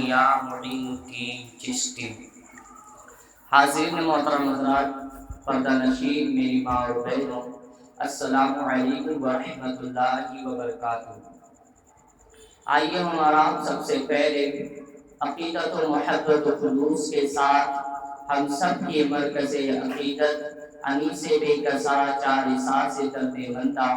میاں معین الدین چشتی۔ حاضرین محترم حضرات، پردہ نشین میری ماں اور بہنوں، السلام علیکم ورحمۃ اللہ وبرکاتہ۔ آئیے ہمارا سب سے پہلے عقیدت و محبت و خلوص کے ساتھ ہم سب کی مرکز عقیدت انیس بے گزارا چار سال سے درد مندہ،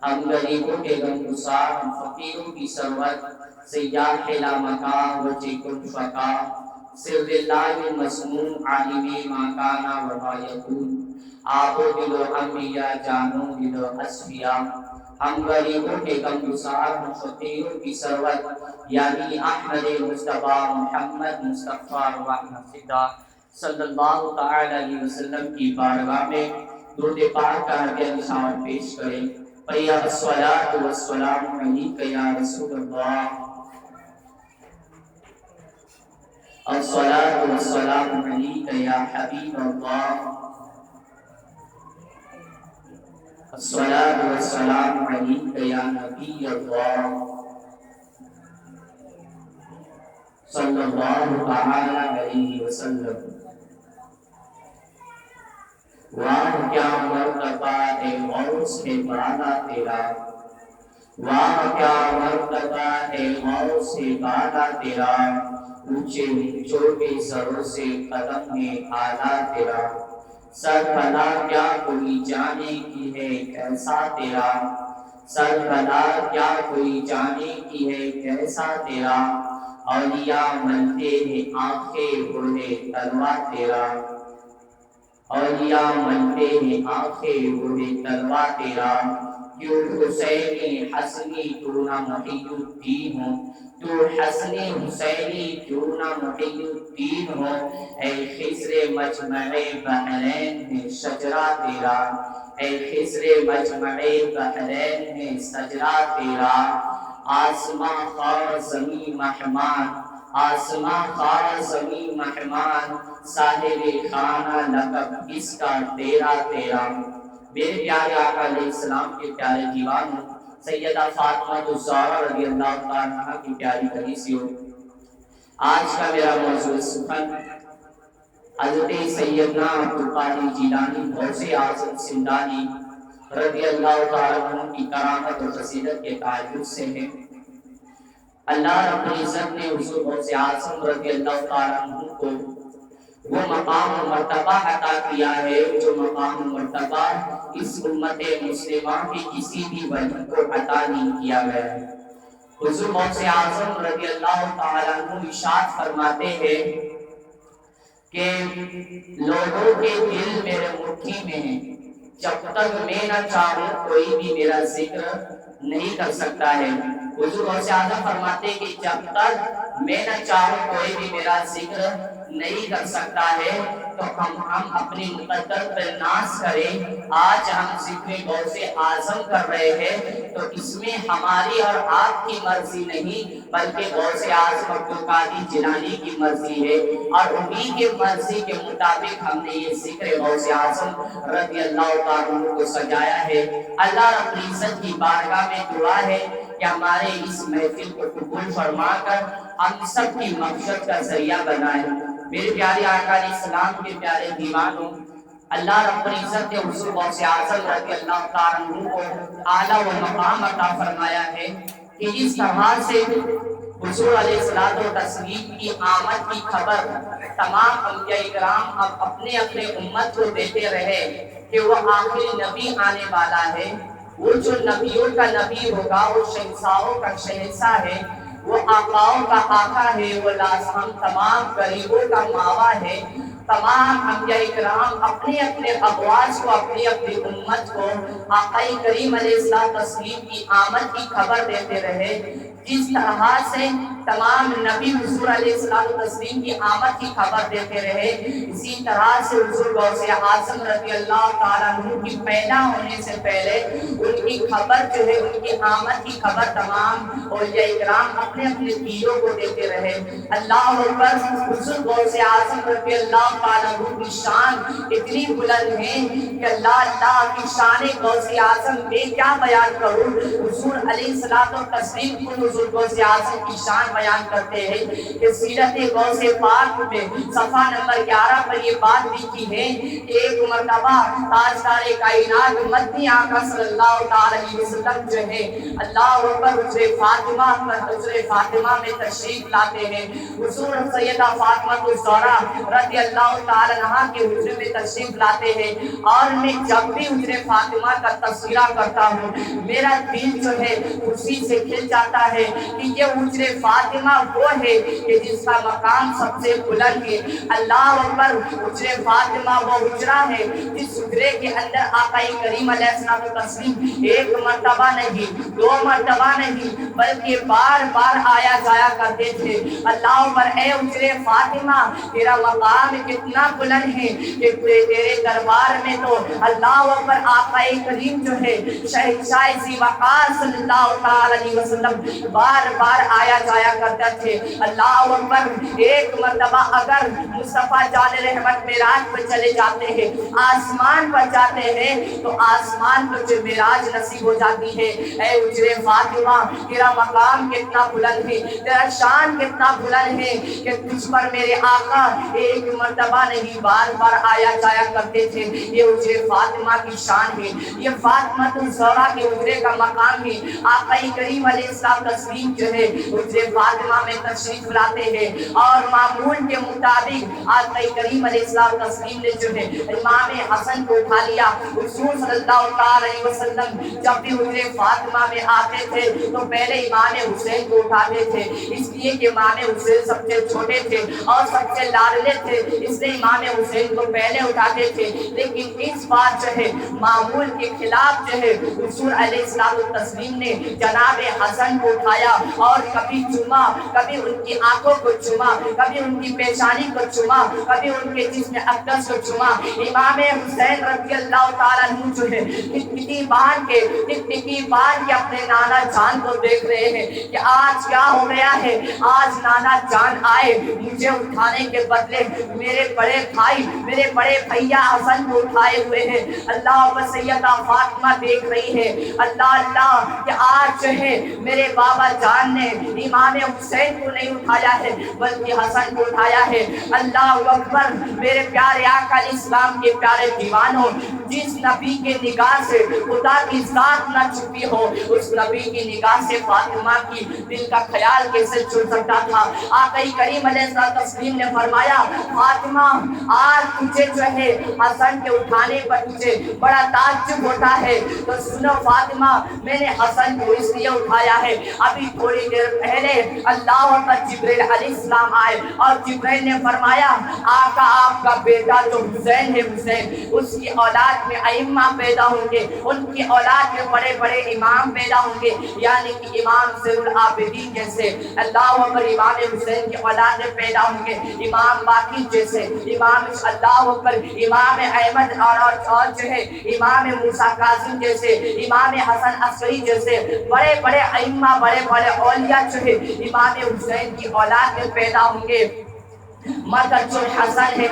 ہم غریبوں کے غمگسار، ہم فقیروں کی ثروت، سیاح لا مکان وجہ کن فقا، سر اللہ مسموع عالم ما کانا و ما یکون، آب و دل و انبیاء جانو دل و اصفیاء، ہم غریبوں کے غمگسار، ہم فقیروں کی ثروت، یعنی احمد مصطفیٰ محمد مصطفیٰ رحمت فدا صلی اللہ تعالی علیہ وسلم کی بارگاہ میں درود پاک کا ہدیہ نثار پیش کریں۔ یا الصلاۃ والسلام علیک یا رسول اللہ، الصلاۃ والسلام علیک یا حبیب اللہ، الصلاۃ والسلام علیک یا نبی اللہ، صلی اللہ تعالی علیہ وسلم۔ واہ کیا مرتبہ ہے غوث ہے بالا تیرا، واہ کیا مرتبہ ہے غوث ہے بالا تیرا، اونچے چوٹے سروں سے قدم میں آلہ تیرا، سربلا کیا کوئی جانے کی ہے کیسا تیرا، سربلا کیا کوئی جانے کی ہے کیسا تیرا، اولیاء ملتے ہیں آنکھیں بڑھے تلوا تیرا، اولیاء ملتے ہیں آنکھیں بڑھے تلوا تیرا، کیوں حسینی حسنی تو نہ محی الدین ہو، تو حسنی حسینی کیوں نہ محی الدین ہو، اے خضر مجمع بحرین میں شجرہ تیرا، اے خضر مجمع بحرین میں شجرہ تیرا، آسماں خار زمین مہمان، آسماں خار زمین مہمان، صاحب خانہ لقب اس کا تیرا تیرا۔ میرے پیارے آقا علیہ السلام کے پیارے دیوانوں، سیدہ فاطمہ الزہرا رضی اللہ تعالیٰ عنہا کی پیاری کلیسیوں، آج کا میرا موضوع سخن حضرت سیدنا عبدالقادر جیلانی غوث اعظم سندانی رضی اللہ تعالیٰ عنہ کی کرامت اور فضیلت کے تعلق سے ہے۔ اللہ رب العزت نے حضور غوث اعظم رضی اللہ تعالیٰ عنہ کو وہ مقام و مرتبہ عطا کیا ہے جو مقام و مرتبہ اس امت مسلمہ کے کسی بھی ولی کو عطا نہیں کیا گیا ہے۔ حضور غوث اعظم رضی اللہ تعالیٰ عنہ ارشاد فرماتے ہیں کہ لوگوں کے دل میرے مٹھی میں ہیں، جب تک میں نہ چاہوں کوئی بھی میرا ذکر نہیں کر سکتا ہے۔ حضور غوث اعظم فرماتے ہیں کہ جب تک میں نہ چاہوں کوئی بھی میرا ذکر نہیں کر سکتا ہے، تو ہم اپنی مقدر پر ناز کریں۔ آج ہم ذکر غوث اعظم کر رہے ہیں تو اس میں ہماری اور آپ کی مرضی نہیں بلکہ غوث اعظم عبدالقادر جیلانی کی مرضی ہے، اور انہی کے مرضی کے مطابق ہم نے یہ ذکر غوث اعظم رضی اللہ تعالیٰ عنہ کو سجایا ہے۔ اللہ رب العزت کی بارگاہ میں دعا ہے کہ ہمارے اس محفل کو قبول فرما کر ہم سب کی مغفرت کا ذریعہ بنائے۔ میرے پیارے آقا علیہ السلام کے پیارے دیوانوں، اللہ رب العزت نے حضور غوث اعظم رضی اللہ تعالیٰ عنہ کو اعلیٰ و مقام عطا فرمایا ہے کہ جس طرح سے حضور علیہ الصلوۃ والتسلیم کی آمد کی خبر تمام انبیاء کرام اب اپنے اپنے امت کو دیتے رہے کہ وہ آخری نبی آنے والا ہے، وہ جو نبیوں کا نبی ہوگا، وہ شہنشاہوں کا شہنشاہ ہے، وہ آقاؤں کا آقا ہے، وہ ہم تمام غریبوں کا ماوا ہے۔ تمام انبیاء کرام اپنے اپنے ابواس کو، اپنی اپنی امت کو آقا کریم علیہ الصلوۃ والتسلیم کی آمد کی خبر دیتے رہے۔ جس طرح سے تمام نبی حضور علیہ الصلوۃ والتسلیم کی آمد کی خبر دیتے رہے، اسی طرح سے حضور غوث اعظم رضی اللہ تعالیٰ عنہ کی پیدا ہونے سے پہلے ان کی خبر جو ہے، ان کی آمد کی خبر تمام اولیاء کرام اپنے اپنے پیروں کو دیتے رہے۔ اللہ اکبر۔ حضور غوث اعظم رضی اللہ تعالیٰ عنہ کی شان اتنی بلند ہے کہ اللہ کی شان غوث اعظم میں کیا بیان کروں۔ حضور علیہ الصلوۃ والتسلیم کو حضور غوث اعظم کی شان بیان کرتے ہیں کہ سیرت غوث پاک میں صفحہ نمبر 11 پر یہ بات لکھی ہے کہ ایک مرتبہ تاجدار کائنات مدنی آقا صلی اللہ علیہ وسلم جو ہے اللہ اکبر حجر فاطمہ میں تشریف لاتے ہیں. حضور سیدہ فاطمہ الزہرا رضی اللہ تعالی عنہا کے حجرے میں تشریف لاتے ہیں اور میں جب بھی حجر فاطمہ کا تذکرہ کرتا ہوں میرا دل جو ہے خوشی سے کھل جاتا ہے کہ یہ حجر فاطمہ وہ ہے کہ جس کا مقام سب سے بلند ہے. اللہ اکبر حجر فاطمہ وہ حجرہ ہے جس حجرے کے اندر آقا کریم علیہ السلام تسلیم ایک مرتبہ نہیں دو مرتبہ نہیں بلکہ بار بار آیا جایا کرتے تھے. اللہ اکبر اے حجر فاطمہ تیرا مقام کتنا بلند ہے کہ تیرے دربار میں تو اللہ اکبر آقا کریم جو ہے شہنشاہ ذی وقار صلی اللہ علیہ وسلم بار بار آیا جایا کرتے تھے. اللہ اکبر ایک مرتبہ اگر مصطفیٰ جان رحمت معراج پر چلے جاتے ہیں آسمان پر جاتے ہیں تو آسمان پر جو معراج نصیب ہو جاتی ہے. اے حجر فاطمہ تیرا مقام کتنا بلند ہے تیرا شان کتنا بلند ہے کہ تجھ پر میرے آقا ایک مرتبہ نہیں بار بار آیا جایا کرتے تھے. یہ حجر فاطمہ کی شان ہے یہ فاطمہ الزہرا کے حجرے کا مقام ہے. آقا کریم علیہ السلام تسلیم جو ہے حجر فاطمہ میں تشریف لاتے ہیں اور معمول کے مطابق آقا کریم علیہ السلام تسلیم نے جو ہے امام حسن کو اٹھا لیا. حضور صلی اللہ علیہ وسلم جب بھی حجر فاطمہ میں آتے تھے تو پہلے امام حسین کو اٹھاتے تھے اس لیے کہ امام حسین سب سے چھوٹے تھے اور سب سے لاڈلے تھے اس لیے امام حسین کو پہلے اٹھاتے تھے. لیکن اس بار جو ہے معمول کے خلاف جو ہے حضور علیہ السلام تسلیم نے جناب حسن کو اٹھایا اور کبھی چوما کبھی ان کی آنکھوں کو چوما کبھی ان کی پیشانی کو چوما کبھی ان کے جسم اقدس کو چوما. امام حسین رضی اللہ تعالیٰ عنہ جو ہے ٹکٹکی باندھ کے اپنے نانا جان کو دیکھ رہے ہیں کہ آج کیا ہو گیا ہے. آج نانا جان آئے مجھے اٹھانے کے بدلے میرے بڑے بھائی میرے بڑے بھیا حسن کو اٹھائے ہوئے ہیں. اللہ سیدہ فاطمہ دیکھ رہی ہے اللہ اللہ کہ آج جو ہے میرے بابا جان نے امام حسین کو نہیں اٹھایا ہے بلکہ حسن کو اٹھایا ہے. اللہ اکبر میرے پیارے آقا اسلام کے پیارے دیوانوں جس نبی کے نگاہ سے خدا کی ذات نہ چھپی ہو اس نبی کی نگاہ سے فاطمہ کی دل کا خیال کیسے چھپ سکتا تھا. آقا کریم علیہ السلام تسلیم نے فرمایا فاطمہ آج تجھے جو ہے حسن کے اٹھانے پر تجھے بڑا تعجب ہوتا ہے تو سنو فاطمہ میں نے حسن کو اس لیے اٹھایا ہے ابھی تھوڑی دیر پہلے اللہ کا جبریل علیہ السلام آئے اور جبریل نے فرمایا آقا آپ کا بیٹا جو حسین ہے حسین اس کی اولاد میں ائمہ پیدا ہوں گے ان کی اولاد میں بڑے بڑے امام پیدا ہوں گے یعنی کہ امام زین العابدین جیسے اللہ اکبر امام حسین کی اولاد میں پیدا ہوں گے امام باقی جیسے امام اللہ اکبر امام احمد اور جو ہے امام موسیٰ کاظم جیسے امام حسن عسکری جیسے بڑے بڑے ائمہ بڑے بڑے اولیاء جو ہے امام حسین کی اولاد میں پیدا ہوں گے. مگر جو حسن ہے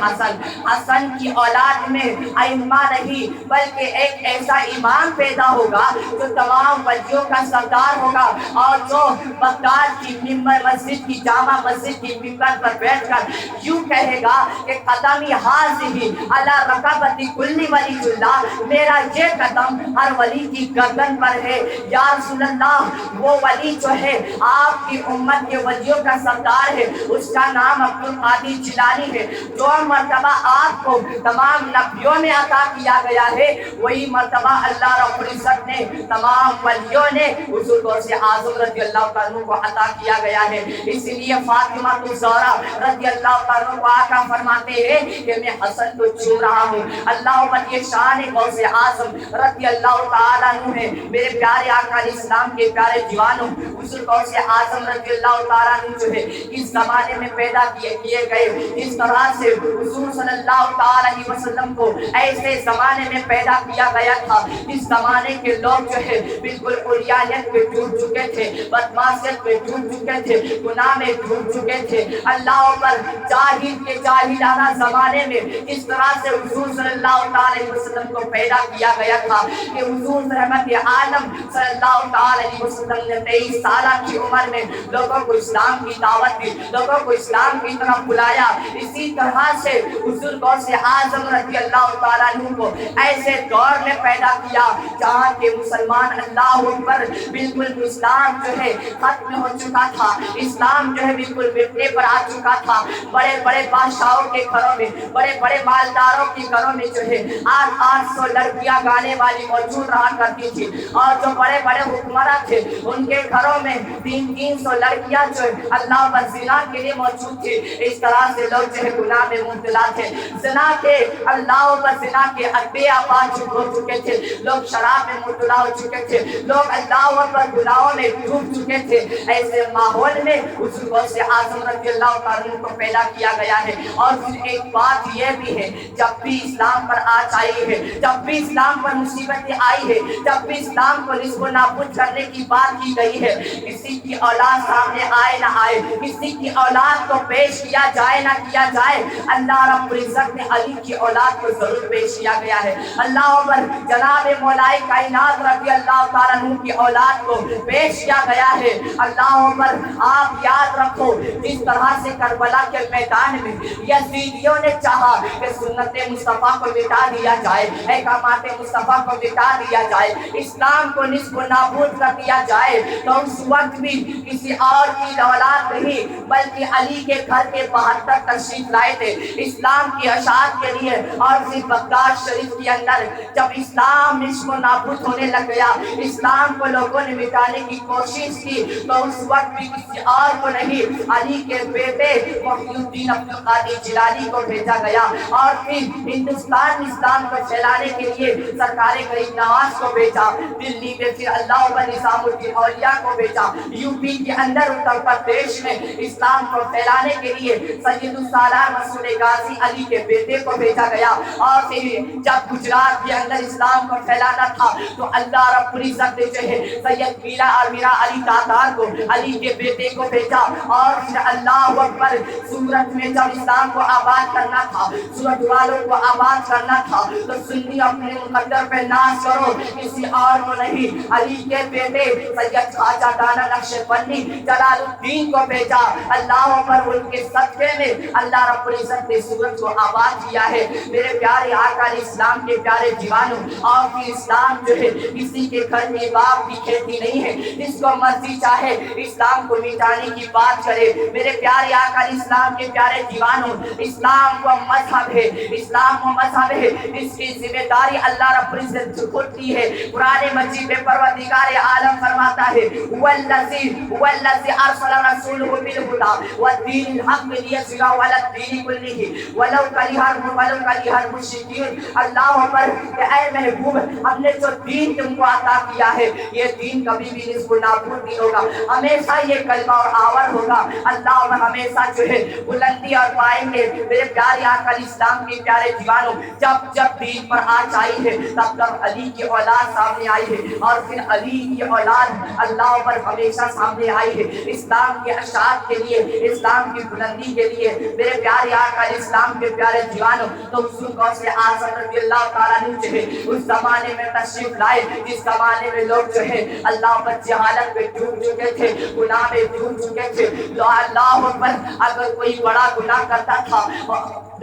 حسن کی اولاد میں ائمہ نہیں بلکہ ایک ایسا امام پیدا ہوگا جو تمام ولیوں کا سردار ہوگا اور جو بغداد کی ممبر مسجد کی جامع مسجد کی ممبر پر بیٹھ کر یوں کہے گا کہ قدمی حاضی علی رقبت کل ولی اللہ میرا یہ قدم ہر ولی کی گردن پر ہے. یا رسول اللہ وہ ولی جو ہے آپ کی امت کے ولیوں کا سردار ہے اس کا نام عبد القادر جیلانی ہے. جو مرتبہ آپ کو تمام نبیوں میں عطا کیا گیا ہے وہی مرتبہ اللہ رب العزت نے تمام ولیوں نے حضور غوث اعظم رضی اللہ عنہ کو عطا کیا گیا ہے. اس لیے فاطمہ الزہرا رضی اللہ عنہ کو آقا فرماتے ہیں کہ میں حسن کو چوم رہا ہوں. اللہ پر یہ شان غوث اعظم رضی اللہ تعالیٰ عنہ ہے. میرے پیارے آقا اسلام کے پیارے دیوانوں حضور غوث اعظم رضی اللہ تعالیٰ عنہ جو ہے اس زمانے میں پیدا کیے گئے. اس طرح سے حضور صلی اللہ تعالی علیہ وسلم کو ایسے زمانے میں پیدا کیا گیا تھا جس زمانے کے لوگ جو ہے بالکل عریانیت پہ ڈوب چکے تھے, بدمعاشیت پہ ڈوب چکے تھے, گناہ میں ڈوب چکے تھے. اللہ پر جاہل کے جاہلانہ زمانے میں اس طرح سے حضور صلی اللہ تعالی علیہ وسلم کو پیدا کیا گیا تھا کہ حضور رحمت عالم صلی اللہ تعالی علیہ وسلم نے 23 سالہ کی عمر میں لوگوں کو اسلام کی دعوت دی, لوگوں کو اسلام کی طرف بلایا. اسی طرح سے حضور غوث اعظم رضی اللہ تعالیٰ عنہ کو ایسے دور میں پیدا کیا جہاں کے مسلمان اللہ اکبر بالکل اسلام جو ہے ختم ہو چکا تھا, اسلام جو ہے بالکل مٹنے پر آ چکا تھا. بڑے بڑے بادشاہوں کے گھروں میں, بڑے بڑے مالداروں کے گھروں میں جو ہے 800 لڑکیاں گانے والی موجود رہا کرتی تھی, اور جو بڑے بڑے حکمراں تھے ان کے گھروں میں 300 لڑکیاں جو اللہ پر زنا کے لیے موجود تھی. اس طرح سے لوگ جو ہے گناہ میں مبتلا تھے, زنا کے اللہ پر زنا کے اڈے آباد ہو چکے تھے, لوگ شراب میں مبتلا ہو چکے تھے, لوگ اللہ پر گناہوں میں ڈوب چکے تھے. ایسے ماحول میں حضور غوث اعظم رضی اللہ تعالیٰ عنہ کو پیدا کیا گیا ہے. اور پھر ایک بات یہ بھی ہے, جب بھی اسلام پر آنچ آئی ہے, جب بھی اسلام پر مصیبتیں آئی ہے, جب بھی اسلام کو نصب و نابود کرنے کی بات کی گئی ہے, کسی کی اولاد سامنے آئے نہ آئے, کسی کی اولاد کو پیش کیا جائے نہ کیا جائے, اللہ رب العزت نے علی کی اولاد کو ضرور پیش کیا گیا ہے. اللہ پر جناب مولا کائنات رضی اللہ تعالیٰ عنہ کی اولاد کو پیش کیا گیا ہے. اللہ پر آپ یاد رکھو جس طرح سے کربلا کے میدان میں یزیدیوں نے چاہا کہ سنت مصطفیٰ کو مٹا دیا جائے, احکامات مصطفیٰ کو مٹا دیا جائے, اسلام کو نصب و نابود کر دیا جائے, تو اس وقت بھی کسی اور کی اولاد نہیں بلکہ علی کے گھر کے 72 تشریف لائے تھے اسلام کی اشاعت کے لیے. اور پھر بغداد شریف کے اندر جب اسلام نصب و نابود ہونے لگ گیا, اسلام کو لوگوں نے مٹانے کی کوشش کی, تو اس وقت بھی کسی اور کو نہیں علی کے بیٹے محی الدین عبد القادر جیلانی کو بھیجا گیا. اور پھر ہندوستان اسلام کو پھیلانے کے لیے سرکار غریب نواز کو بھیجا, دلی میں پھر اللہ نظام الدین اولیاء کو بھیجا, یو پی کے اندر اتر پردیش میں اسلام کو پھیلانے کے لیے سید السالار مسعود غازی علی کے بیٹے کو بھیجا گیا. اور پھر جب گجرات کے اندر اسلام کو پھیلانا تھا تو اللہ رب العزت نے جو ہے سید میرا اور میرا علی تاتار کو علی کے بیٹے کو بھیجا. اور پھر اللہ اکبر سورت میں جب اسلام کو آباد کرنا تھا, سورت والوں کو آباد کرنا تھا, تو سنی اپنے مقدر پہ ناز کرو, کسی اور کو نہیں, علی کے بیٹے سید خواجہ دانا نقشبندی جلال الدین کو بھیجا. اللہ پر ان کے صدقے میں اللہ رب العزت نے سورت کو آباد کیا ہے. میرے پیارے آقا علیہ السلام کے پیارے دیوانوں, اور پھر اسلام جو ہے کسی کے گھر میں باپ کی کھیتی نہیں ہے, جس کو مرضی چاہے اسلام کو مٹانے کی بات کرے. میرے پیارے آقا علیہ السلام کے پیارے دیوانوں, اسلام کو مذہب ہے, اسلام کو مذہب ہے جس کی ذمہ داری اللہ رب العزت خود لی ہے. قرآن مجید میں پروردگار عالم فرماتا ہے والذی ارسل رسولہ بالہدی والدین الحق لیظہرہ علی الدین کلہ ولو کرہ المشرکون. اللہ پر کہ اے محبوب, ہم نے جو دین تم کو عطا کیا ہے یہ دین کبھی بھی نصب و نابود نہیں ہوگا, ہمیشہ یہ کلمہ اور آور ہوگا. اللہ پر ہمیشہ جو ہے بلندی اور پائیں گے. میرے پیارے آقا علیہ السلام کے پیارے دیوانوں, جب جب دین پر آنچ آئی ہے تب تب علی کی اولاد سامنے آئی ہے, اور پھر علی کی اولاد اللہ پر ہمیشہ سامنے آئی ہے اسلام کی اشاعت کے لیے, اسلام کی بلندی کے لیے. میرے پیارے آقا علیہ السلام کے پیارے دیوانوں, تو حضور غوث اعظم رضی اللہ تعالیٰ عنہ جو ہے اس زمانے میں تشریف لائے جس زمانے میں لوگ جو ہے اللہ پر جہالت میں ڈوب چکے تھے, گناہ میں ڈوب چکے تھے. اللہ پر اگر کوئی بڑا گناہ کرتا تھا,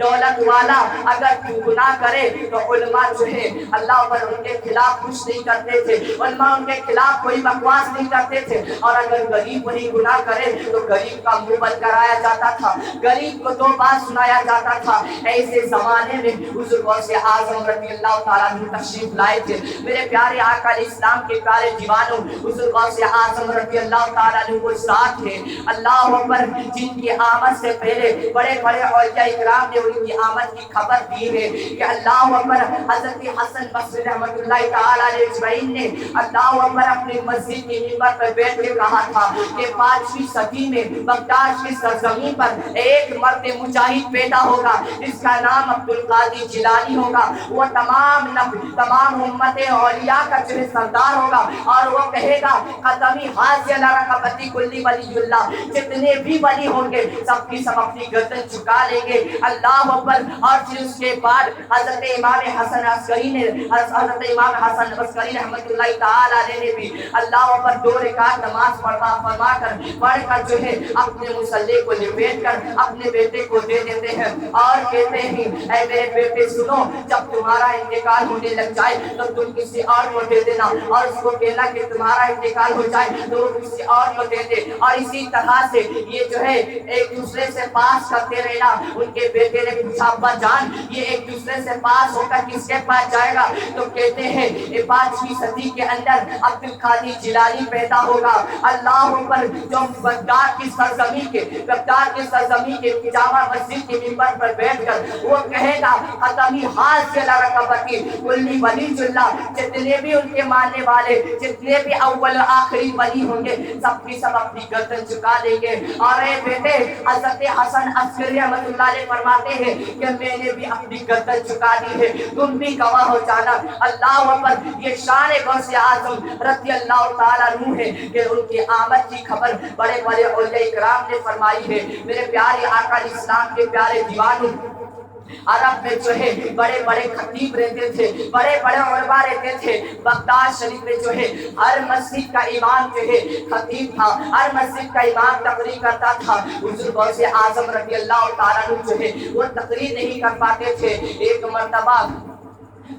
دولت والا اگر گناہ کرے تو علماء جو ہے اللہ پر ان کے خلاف کچھ نہیں کرتے تھے, علماء ان کے خلاف کوئی بکواس نہیں کرتے تھے. اور اگر غریب وہی گناہ کرے تو غریب کا منہ بند کرایا جاتا تھا, غریب کو 2 بات سنایا جاتا تھا. ایسے زمانے میں حضور غوث اعظم رضی اللہ تعالیٰ عنہ تشریف لائے تھے. میرے پیارے آقا علیہ السلام کے پیارے دیوانوں, حضور غوث اعظم رضی اللہ تعالیٰ عنہ وہ ذات ہے اللہ اکبر جن کی آمد سے پہلے بڑے بڑے اولیاء اکرام نے ان کی آمد کی خبر دی ہے کہ اللہ اکبر حضرت حسن بصری رحمۃ اللہ تعالیٰ علیہ اجمعین نے اللہ اکبر اپنی مسجد کی ممبر پر بیٹھ کے کہا تھا کہ 5ویں صدی میں بغداد کی سرزمین پر ایک مرد مجاہد پیدا ہوگا جس کا نام عبد القادر جیلانی ہوگا. وہ تمام امت اولیاء کا جو سردار ہوگا اور وہ کہے گا قدمی حاضر رقبتی کلی ولی اللہ. جتنے بھی ولی ہوں گے سب کی سب اپنی گردن جھکا لیں گے. اللہ اکبر. اور پھر اس کے بعد حضرت امام حسن عسکری رحمۃ اللہ تعالی علیہ نے بھی اللہ اکبر 2 رکعت نماز پڑھ کر جو ہے اپنے مصلی کو لپیٹ کر اپنے بیٹے کو دے دیتے ہیں اور کہتے ہیں اے میرے بیٹے سنو، جب تمہارا انتقال ہونے لگ جائے تو تم کسی اور کو دے دینا اور اس کو کہنا کہ تمہارا انتقال ہو جائے تو وہ کسی اور کو دے دے. اور اسی طرح سے یہ جو ہے ایک دوسرے سے پاس کرتے رہنا. ان کے بیٹے نے پوچھا ابا جان یہ ایک دوسرے سے پاس ہو کر کس کے پاس جائے گا؟ تو کہتے ہیں 5ویں صدی کے اندر عبد القادر جیلانی پیدا ہوگا. اللہ اکبر. جو بغداد کی سرزمین کے جامع مسجد کے منبر پر بیٹھ کر وہ کہے گا ختمی حاضر رقبتی کلی ولی اللہ. جتنے بھی ان کے ماننے والے جتنے بھی اول و آخری ولی ہوں گے سب کی سب اپنی گردن جھکا دیں گے. اور اے بیٹے حضرت حسن عسکری رحمۃ اللہ علیہ فرماتے ہیں کہ میں نے بھی اپنی گردن جھکا دی ہے، تم بھی گواہ ہو جانا. اللہ اکبر. یہ شان غوث اعظم رضی اللہ تعالیٰ عنہ ہے کہ ان کی آمد کی خبر بڑے بڑے اولیاء اکرام نے فرمائی ہے. میرے پیارے آقا اسلام کے پیارے دیوانوں، عرب میں جو ہے بڑے بڑے خطیب رہتے تھے، بڑے بڑے علماء رہتے تھے. بغداد شریف میں جو ہے ہر مسجد کا امام جو ہے خطیب تھا، ہر مسجد کا امام تقریر کرتا تھا. حضور غوث اعظم رضی اللہ تعالیٰ عنہ جو ہے وہ تقریر نہیں کر پاتے تھے. ایک مرتبہ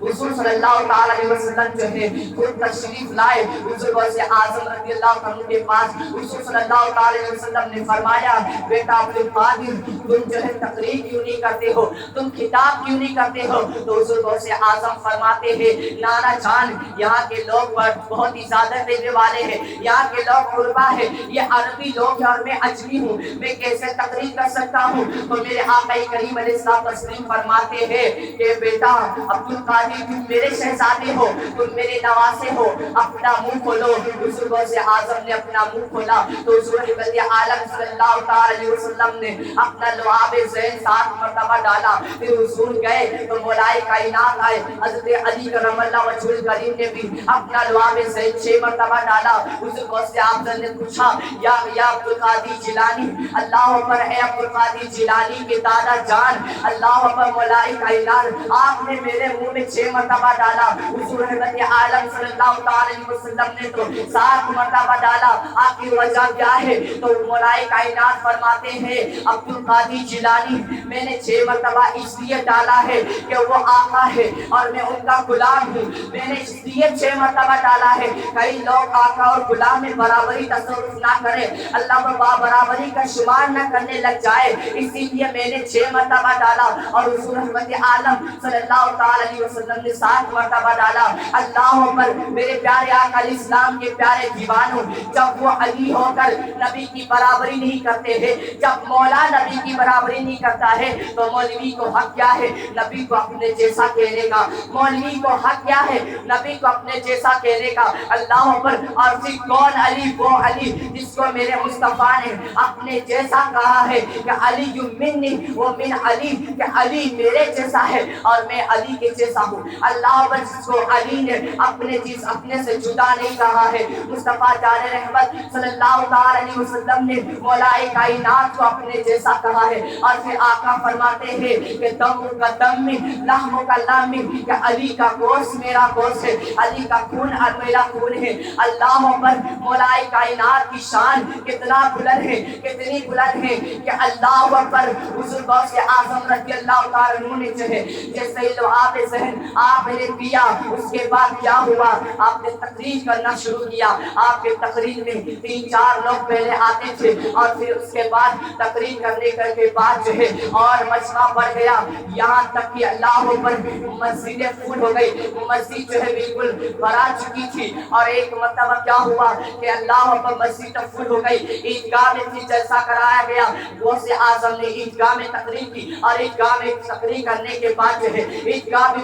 حضور صلی اللہ تعالیٰ علیہ وسلم جو ہے خود تشریف لائے حضور غوث اعظم رضی اللہ عنہ کے پاس. حضور صلی اللہ تعالیٰ علیہ وسلم نے فرمایا بیٹا عبد القادر تم جو ہے تقریر کیوں نہیں کرتے ہو، تم خطاب کیوں نہیں کرتے ہو؟ تو حضور غوث اعظم فرماتے ہیں نانا جان یہاں کے لوگ بہت ہی زیادہ دینے والے ہیں، یہاں کے لوگ قربا ہے، یہ عربی لوگ ہیں اور میں عجمی ہوں، میں کیسے تقریر کر سکتا ہوں؟ تو میرے آقا کریم علیہ السلام تسلیم فرماتے ہیں کہ بیٹا عبد القادر تم میرے شہزادے ہو، تم میرے نواسے ہو، اپنا منہ کھولو. حضور غوث اعظم نے اپنا منہ کھولا تو حضور نبی عالم صلی اللہ تعالی علیہ وسلم نے اپنا لعاب زین 7 مرتبہ ڈالا. پھر حضور گئے تو مولائے کائنات آئے حضرت علی کرم اللہ وجہ الکریم نے بھی اپنا لعاب زین 6 مرتبہ ڈالا. حضور غوث اعظم نے پوچھا یا عبد القادر جیلانی، اللہ اکبر. اے عبد القادر جیلانی کے دادا جان، اللہ اکبر. مولائے کائنات آپ نے میرے منہ میں 6 مرتبہ ڈالا. حضور نبی عالم صلی اللہ تعالی علیہ وسلم نے تو 7 مرتبہ ڈالا. آپ کی وجہ کیا ہے؟ تو مولائے کائنات فرماتے ہیں عبد القادر جیلانی میں نے 6 مرتبہ اس لیے ڈالا ہے کہ وہ آقا ہے اور میں ان کا غلام ہوں. میں نے اس لیے 6 مرتبہ ڈالا ہے. کئی لوگ آقا اور غلام میں برابری تصرف نہ کرے، اللہ برابری کا شمار نہ کرنے لگ جائے، اسی لیے میں نے 6 مرتبہ ڈالا. اور حضور نبی عالم صلی اللہ تعالی علیہ وسلم نے 7 مرتبہ ڈالا. اللہ اکبر. میرے پیارے آقا اسلام کے پیارے دیوانوں، جب وہ علی ہو کر نبی کی برابری نہیں کرتے ہیں، جب مولا نبی کی برابری نہیں کرتا ہے تو مولوی کو حق کیا ہے نبی کو اپنے جیسا کہنے کا؟ مولوی کو حق کیا ہے نبی کو اپنے جیسا کہنے کا؟ اللہ اکبر. اور پھر کون علی؟ وہ علی جس کو میرے مصطفیٰ نے اپنے جیسا کہا ہے کہ علی منی وہ من علی، کہ علی میرے جیسا ہے اور میں علی کے جیسا ہوں. اللہ اکبر. جس کو علی نے اپنے سے جدا نہیں کہا ہے. مصطفیٰ جان رحمت صلی اللہ تعالی علیہ وسلم نے مولائے کائنات کو اپنے جیسا کہا ہے. اور پھر آقا فرماتے ہیں کہ دم کا دم میں لحم کا لحم، کہ علی کا گوشت میرا گوشت ہے، علی کا خون میرا خون ہے. اللہ اکبر. مولائے کائنات کی شان کتنا بلند ہے، کتنی بلند ہے کہ اللہ اکبر. حضور غوث اعظم رضی اللہ تعالی عنہ نے جو ہے جیسے لعاب ذہن آپ نے پیا، اس کے بعد کیا ہوا؟ آپ نے تقریر کرنا شروع کیا. آپ کے تقریر میں 3-4 لوگ پہلے آتے تھے اور پھر اس کے بعد تقریر کرنے کے بعد جو ہے اور مجمع بڑھ گیا، یہاں تک کہ اللہ اکبر مسجد فل ہو گئی. مسجد جو ہے بالکل بھرا چکی تھی. اور ایک مرتبہ کیا ہوا کہ اللہ اکبر مسجد فل ہو گئی. عیدگاہ میں بھی جلسہ کرایا گیا. غوث اعظم نے عیدگاہ میں تقریر کی اور عیدگاہ میں تقریر کرنے کے بعد جو ہے عیدگاہ بھی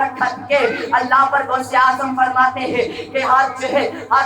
کر تھک کے اللہ پر غوث اعظم فرماتے ہیں کہ ہر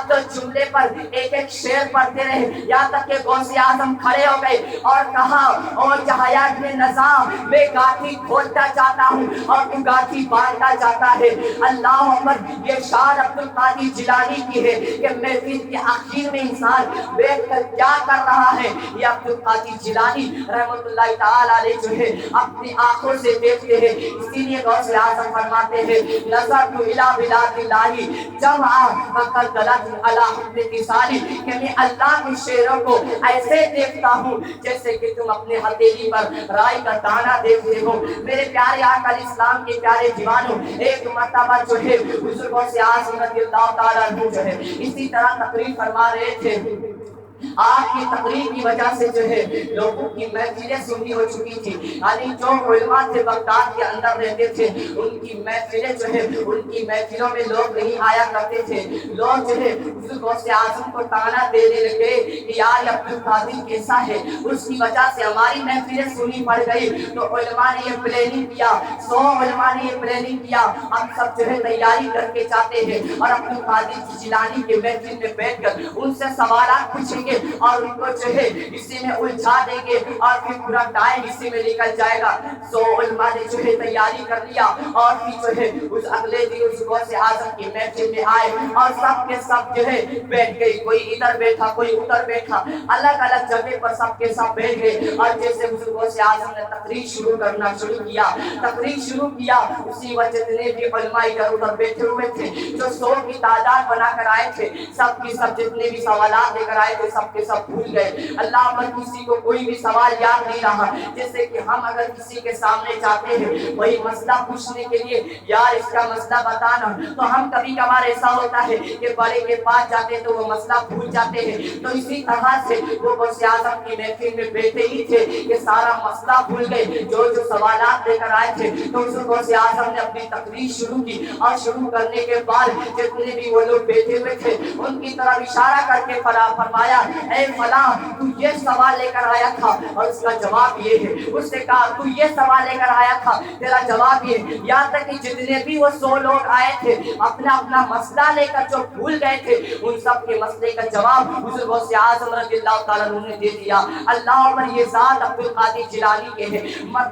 تو جملے پر ایک ایک شعر پڑھتے رہے، یہاں تک کہ غوث اعظم کھڑے ہو گئے اور کہا اور حیات میں نظام میں گاٹھی کھولتا چاہتا ہوں اور تو گاٹھی باندھتا چاہتا ہے۔ اللہ اکبر، یہ شان عبد القادر جیلانی کی ہے کہ محفل کے آخر میں انسان بیٹھ کر کیا کر رہا ہے۔ یہ عبد القادر جیلانی رحمۃ اللہ تعالی علیہ جو ہے اپنی آنکھوں سے دیکھتے ہیں، اسی لیے غوث اعظم فرماتے ہیں نظرت الی بلاد اللہ جمعا فقد غلط علی حب اتصالی، کہ میں اللہ کے شعروں کو ایسے دیکھتا ہوں جیسے کہ تم اپنے ہتھیلی پر رائی کا دانہ دیکھتے ہو۔ میرے پیارے آقا اسلام کے پیارے دیوانوں، ایک مرتبہ جو ہے حضور غوث اعظم رضی اللہ تعالیٰ عنہ جو ہے اسی طرح تقریر فرما رہے تھے۔ آپ کی تقریر کی وجہ سے جو ہے لوگوں کی محفلیں سنی ہو چکی تھی، یعنی جو علماء تھے بغداد کے اندر رہتے تھے ان کی محفلیں جو ہے ان کی محفلوں میں لوگ نہیں آیا کرتے تھے۔ لوگ جو ہے حضور غوث اعظم کو طعنہ دینے لگے کہ یار عبد القادر کیسا ہے، اس کی وجہ سے ہماری محفلیں سنی پڑ گئی۔ تو علماء نے یہ پلاننگ کیا، 100 علماء نے یہ پلاننگ کیا، ہم سب جو ہے تیاری کر کے چاہتے ہیں اور عبد القادر جیلانی کے محفل میں بیٹھ کر ان سے سوالات پوچھیں گے اور ان کو جو ہے اسی میں الجھا دیں گے اور پھر پورا ٹائم اسی میں نکل جائے گا۔ سو علماء نے جو ہے تیاری کر لیا اور پھر جو ہے اس اگلے دن اس غوث اعظم کی محفل میں آئے اور سب کے سب جو ہے بیٹھ گئے، کوئی ادھر بیٹھا کوئی ادھر بیٹھا، الگ الگ جگہ پر سب کے سب بیٹھ گئے۔ اور جیسے حضور غوث اعظم نے تقریر شروع کیا اسی وقت جتنے بھی علماء ادھر ادھر بیٹھے ہوئے تھے جو 100 کی تعداد بنا کر آئے تھے، سب کی سب جتنے بھی سوالات لے کر آئے تھے سب کے سب بھول گئے۔ اللہ پر کسی کو کوئی بھی سوال یاد نہیں رہا۔ جیسے کہ ہم اگر کسی کے سامنے جاتے ہیں وہی مسئلہ پوچھنے کے لیے یار اس کا مسئلہ بتانا، تو ہم کبھی کبھار ایسا ہوتا ہے کہ بڑے کے پاس جاتے تو وہ مسئلہ بھول جاتے ہیں۔ تو اسی طرح سے وہ غوث اعظم کی محفل میں بیٹھے ہی تھے کہ سارا مسئلہ بھول گئے، جو سوالات لے کر آئے تھے۔ تو اس غوث اعظم نے اپنی تقریر شروع کی اور شروع کرنے کے بعد جتنے بھی وہ لوگ بیٹھے ہوئے تھے ان کی طرف اشارہ کر کے فرمایا اے فلاں تو یہ سوال لے کر آیا تھا اور اس کا جواب یہ ہے۔ اس نے کہا تو یہ سوال لے کر آیا تھا تیرا جواب یہ ہے۔ یہاں تک کہ جتنے بھی وہ 100 لوگ آئے تھے اپنا اپنا مسئلہ لے کر جو بھول گئے تھے ان سب کے مسئلے کا جواب حضور غوث اعظم رضی اللہ تعالیٰ عنہ نے دے دیا۔ اللہ پر یہ ذات عبد القادر جیلانی کے ہے،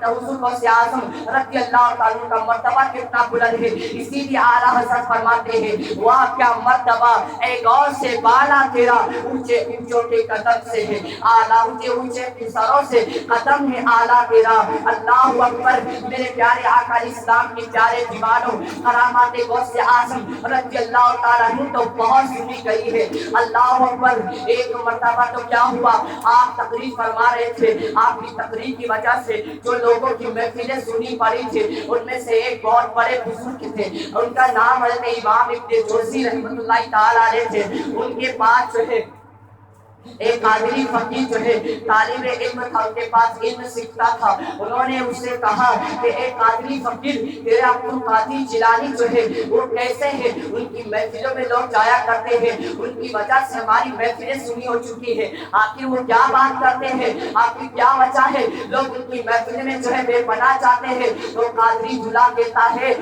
حضور غوث اعظم رضی اللہ تعالیٰ عنہ کا مرتبہ کتنا بلند ہے، اسی لیے اعلیٰ حضرت فرماتے ہیں واہ کیا مرتبہ اے غور سے بالا تیرا، اونچے اونچوں کے قدم سے ہے اعلیٰ، اونچے اونچے سروں سے قدم ہے اعلیٰ تیرا۔ اللہ اکبر، میرے پیارے آقا اسلام کے پیارے دیوانوں، کرامات غوث اعظم رضی اللہ تعالیٰ عنہ تو بہت سنی گئی ہے۔ اللہ اکبر، ایک مرتبہ تو کیا ہوا، آپ تقریر فرما رہے تھے، آپ کی تقریر کی وجہ سے جو لوگوں کی محفلیں سنی پڑی تھی ان میں سے ایک بہت بڑے بزرگ تھے، ان کا نام حضرت امام ابن جوزی رحمۃ اللہ تعالیٰ علیہ تھے۔ ان کے پاس جو ہے ایک قادری فقیر جو ہے طالب علم تھا، ان کے پاس علم سیکھتا تھا۔ انہوں نے اس سے کہا کہ ایک قادری فقیر تیرے عبد القادر جیلانی جو ہے وہ کیسے ہیں، ان کی محفلوں میں لوگ جایا کرتے ہیں، ان کی وجہ سے ہماری محفلیں سنی ہو چکی ہے، آخر وہ کیا بات کرتے ہیں، آخر کیا وجہ ہے لوگ ان کی محفلوں میں جو ہے بے پناہ جاتے ہیں۔ تو قادری دھلا کہتا ہے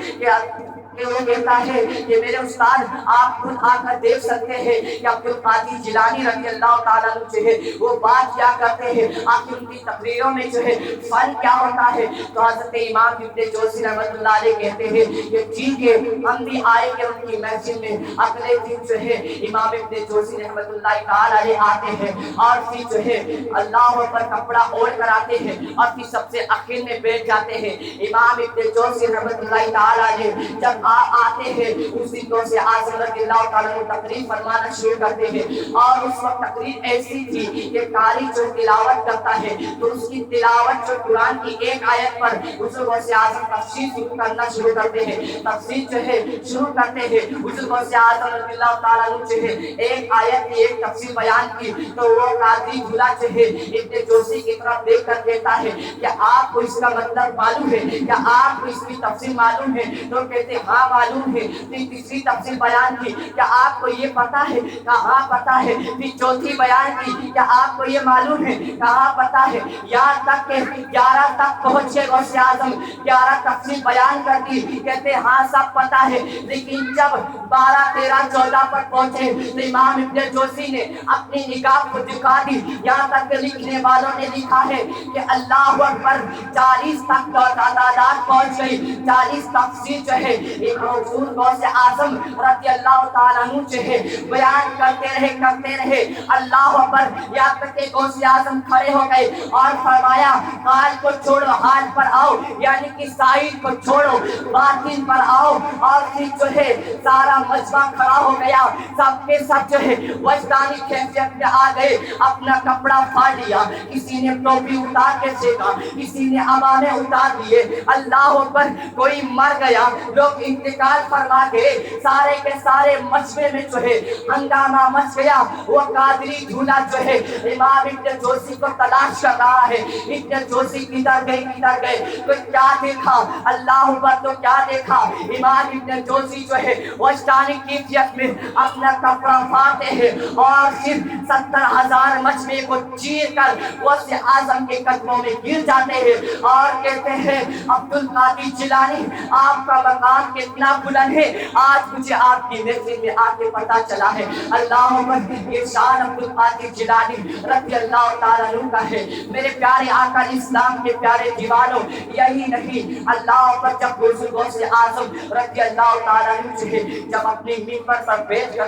کہ وہ کہتا ہے کہ میرے استاد آپ خود آ کر دیکھ سکتے ہیں کہ عبد القادر جیلانی رضی اللہ تعالیٰ عنہ جو ہے وہ بات کیا کرتے ہیں، آخر ان کی تقریروں میں جو ہے فن کیا ہوتا ہے۔ تو حضرت امام ابن جوزی رحمۃ اللہ علیہ کہتے ہیں کہ ٹھیک ہے ہم بھی آئے گے ان کی محفل میں۔ اگلے دن جو ہے امام ابن جوزی رحمۃ اللہ تعالیٰ علیہ آتے ہیں اور پھر جو ہے اللہ پر کپڑا اوڑھ کر آتے ہیں اور پھر سب سے آخر میں بیٹھ جاتے ہیں۔ امام ابن جوزی رحمۃ اللہ تعالیٰ علیہ جب آتے ہیں اس دن غوث اعظم رضی اللہ تعالیٰ عنہ تقریر فرمانا شروع کرتے ہیں، اور اس وقت تقریر ایسی تھی کہ قاری جو تلاوت کرتا ہے تو اس کی تلاوت جو قرآن کی ایک آیت پر حضور غوث اعظم تفسیر شروع کرنا شروع کرتے ہیں، تفسیر جو ہے شروع کرتے ہیں۔ حضور غوث اعظم رضی اللہ تعالیٰ عنہ جو ہے ایک آیت کی ایک تفسیر بیان کی تو وہ قادری دھلا جو ہے ابن جوزی کی طرف دیکھ کر کہتا ہے کہ آپ کو اس کا مطلب معلوم ہے، کیا آپ کو اس کی تفسیر معلوم ہے؟ تو کہتے ہاں معلوم ہے، پھر تیسری تفصیل بیان کی کیا آپ کو یہ پتا ہے؟ کہاں پتا ہے؟ پھر چوتھی بیان کی کیا آپ کو یہ معلوم ہے؟ کہاں پتا ہے؟ یہاں تک کہ 11 تک پہنچے غوث اعظم، 11 تفصیل بیان کر دی، کہتے ہاں سب پتا ہے، لیکن جب 12 13 14 پر پہنچے تو امام ابن جوزی نے اپنی نگاہ کو دکھا دی، یہاں تک کہ لکھنے والوں نے لکھا ہے کہ اللہ اکبر 40 تک تعداد پہنچ گئی، 40 تفصیل جو ہے ایک حضور غوث اعظم رضی اللہ تعالیٰ عنہ جو ہے بیان کرتے رہے اللہ اکبر، یہاں تک کہ غوث اعظم کھڑے ہو گئے اور فرمایا حال کو چھوڑو حال پر آؤ، یعنی کہ ظاہر کو چھوڑو باطن پر آؤ، اور پھر جو ہے سارا مجمع کھڑا ہو گیا، سب کے سب جو ہے وجدانی کیفیت میں آ گئے، اپنا کپڑا پھاڑ لیا، کسی نے ٹوپی اتار کے پھینکا، کسی نے عمامے اتار دیے، اللہ اکبر، کوئی مر گیا، لوگ انتقال فرما گئے، سارے کے سارے مجمع میں جو ہے ہنگامہ مچ گیا۔ وہ قادری جھولا جو ہے امام ابن جوزی کو تلاش کر رہا ہے، ابن جوزی کدھر گئے تو کیا دیکھا اللہ اکبر، تو کیا دیکھا امام ابن جوزی جو ہے وجدانی کیفیت میں اپنا کپڑا پھاڑتے ہیں اور پھر 70,000 مجمع کو چیر کر غوث اعظم کے قدموں میں گر جاتے ہیں اور کہتے ہیں عبد القادر جیلانی آپ کا مقام کتنا بلند ہے، آج مجھے آپ کی محفل میں آ کے پتا چلا ہے۔ اللہ اکبر، یہ شان عبد القادر جیلانی رضی اللہ تعالیٰ عنہ کا ہے۔ میرے پیارے آقا اسلام کے پیارے دیوانوں، یہی نہیں اللہ اکبر، جب حضور غوث اعظم رضی اللہ تعالیٰ عنہ جب اپنی منبر پر بیٹھ کر